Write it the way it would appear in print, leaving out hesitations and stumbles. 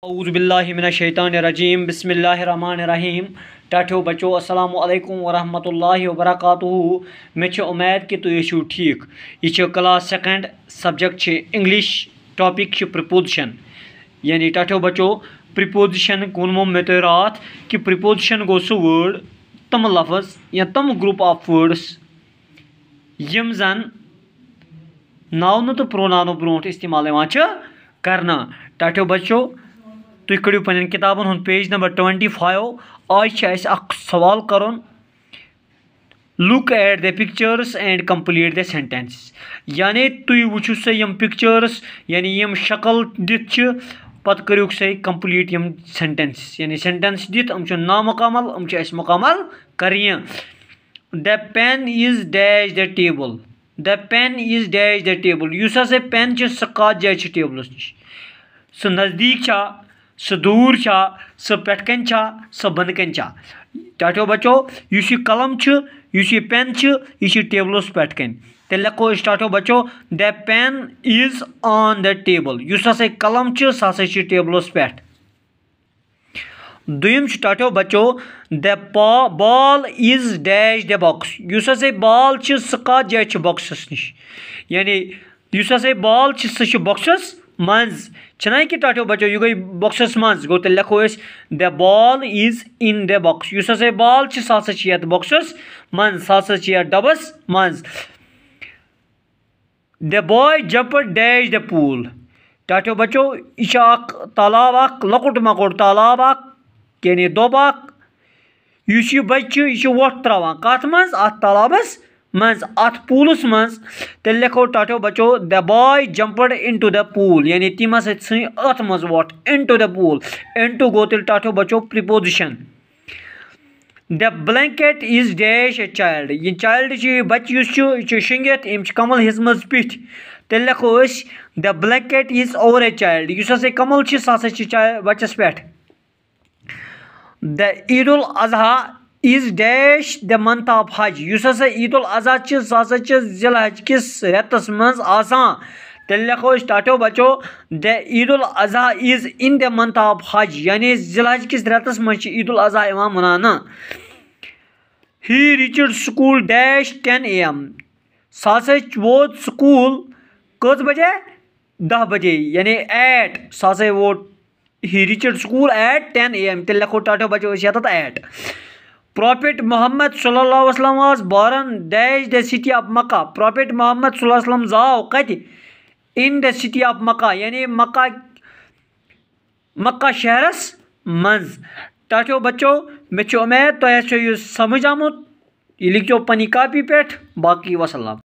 औज़ुबिल्लाहिमिनश्शैतानिर्रजीम बिस्मिल्लाहिर्रहमानिर्रहीम। टाठो बच्चो अस्सलामु अलैकुम वरहमतुल्लाहि वबरकातुहू। मे उम्मीद कि तुम छो ठीक। यह class second subject English topic preposition यानी टाठो बच्चो प्रिपोजिशन वोनमो मे तुम रात कि प्रिपोजिशन गो सह वर्ड तम लफ्ज या तम ग्रुप ऑफ वर्ड्स यम जन नाउन तो प्रोनाउन ब्रो इस्तेमाल करना। टाठो बच्चो तुम कड़ो पन किताबन हुन पेज नंबर 25। आज सवाल कर look at the pictures and complete the sentence यानी तुम वो सा यम पिक्चर्स यानी यम शक्ल दित पत करो सा कंप्लीट यम सेंटेंस यानी सेंटेंस दित नामुकम्मल मुकम्मल कर। The pen is dash the table. The pen is dash the table युस हसा पेन सह कत जाए टेबलस नश सह नज़दीक सह दूर सह पेटकन सह बंदकन। टाठो बच्चो युस यह कलम युस यह पेन यह टेबलस पेटकन तेल लिखो टाठो बच्चो the pen is on the table युस हसा कलम सह हसा टेबलस पे। दुयम टाठो बच्चो the ball is dash the box युस हसा बॉल सह कत जाए बॉक्सस नश यानी युस हसा बॉल सह बॉक्सस मज छना कि टाठो बच्चो यह गई बॉक्सस मज गो तेल लिखो the ball is in the box युस हसा बॉल सह हसा ये बॉक्सस मज सह हसा ये डबस मज। The boy jumped dash the pool. टाठो बच्चो यह तालाब लकुट मकुट तालाब यानी दोब इस बच्चे यह वोट त्रावान कत मज अत तालाबस मज अत पूलस मज तेल लिखो टाठो बच्चो the boy jumped into the pool यानी तम हसा सी अत मज वोट इनटू द पूल। इनटू गो तेल टाठो बच्चो preposition. The blanket is dash a child यह चाइल्ड बच्चे शिंगित अम कमल हिस्म पिथ तेल लिखो the blanket is over a child युस हसा कमल सह हसा बच्चस पे। The Eid ul Azha is dash the month of Hajj युस हसा ईद उल अजहा सह हसा जिल हज किस रेतस मज आसान तेल लिखो टाठो बच्चो the Eid ul Azha is in the month of हज यानी जिल हज किस रेतस मज ईद उल अजहा मनाना। ही रीचड स्कूल डैश 10 AM सह हसा वोत स्कूल कत बजे 10 बजे यानी एट सह हसा वोत ही रीचड स्कूल एट 10 AM तेल लिखो टाठो बच्चो eight. Prophet Muhammad sallallahu alaihi wasallam was born dash the city of Makkah. Prophet Muhammad sallallahu alaihi wasallam जाओ कत in the city of Makkah यानी मक्का शहरस मज। टाठो बच्चो मे उम्मीद तो यह समझ आमुत। यह लिखो पनी कापी पे। बाकी वसल्लम।